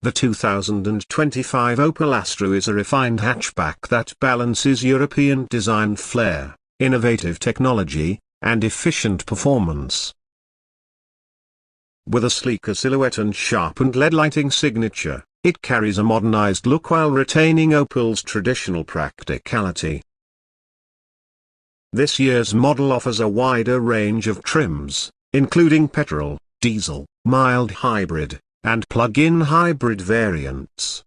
The 2025 Opel Astra is a refined hatchback that balances European design flair, innovative technology, and efficient performance. With a sleeker silhouette and sharpened LED lighting signature, it carries a modernized look while retaining Opel's traditional practicality. This year's model offers a wider range of trims, including petrol, diesel, mild hybrid, and plug-in hybrid variants.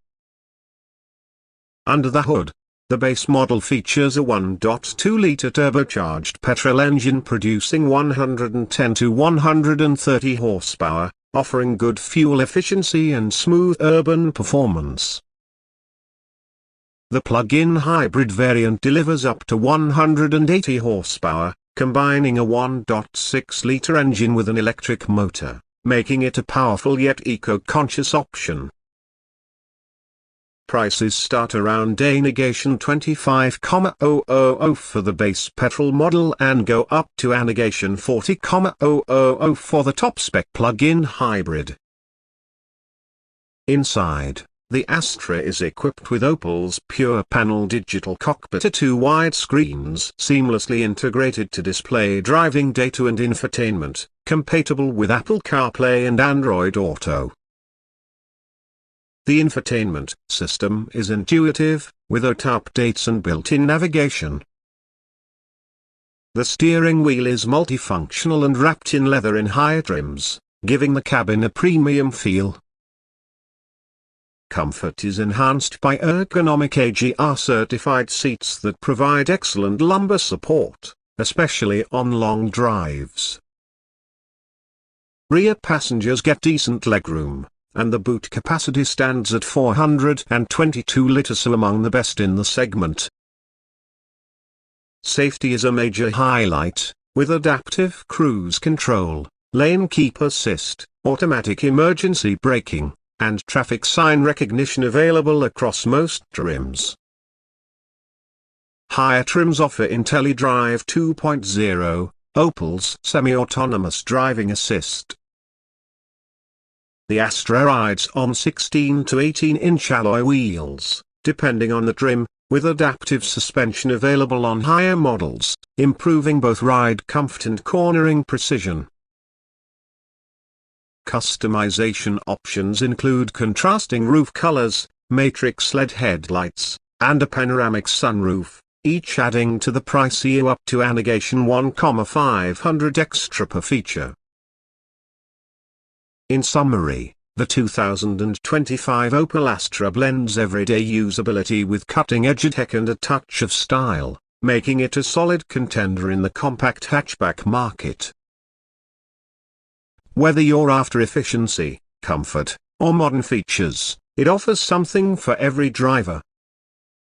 Under the hood, the base model features a 1.2-liter turbocharged petrol engine producing 110 to 130 horsepower, offering good fuel efficiency and smooth urban performance. The plug-in hybrid variant delivers up to 180 horsepower, combining a 1.6-liter engine with an electric motor, making it a powerful yet eco-conscious option. Prices start around denegation 25,000 for the base petrol model and go up to denegation 40,000 for the top-spec plug-in hybrid. Inside, the Astra is equipped with Opel's pure-panel digital cockpit and two wide screens seamlessly integrated to display driving data and infotainment, compatible with Apple CarPlay and Android Auto. The infotainment system is intuitive, with auto updates and built-in navigation. The steering wheel is multifunctional and wrapped in leather in higher trims, giving the cabin a premium feel. Comfort is enhanced by ergonomic AGR-certified seats that provide excellent lumbar support, especially on long drives. Rear passengers get decent legroom, and the boot capacity stands at 422 liters, so among the best in the segment. Safety is a major highlight, with adaptive cruise control, lane keep assist, automatic emergency braking, and traffic sign recognition available across most trims. Higher trims offer IntelliDrive 2.0, Opel's semi-autonomous driving assist. The Astra rides on 16 to 18-inch alloy wheels, depending on the trim, with adaptive suspension available on higher models, improving both ride comfort and cornering precision. Customization options include contrasting roof colors, matrix LED headlights, and a panoramic sunroof, each adding to the pricey up to denegation 1,500 extra per feature. In summary, the 2025 Opel Astra blends everyday usability with cutting-edge tech and a touch of style, making it a solid contender in the compact hatchback market. Whether you're after efficiency, comfort, or modern features, it offers something for every driver.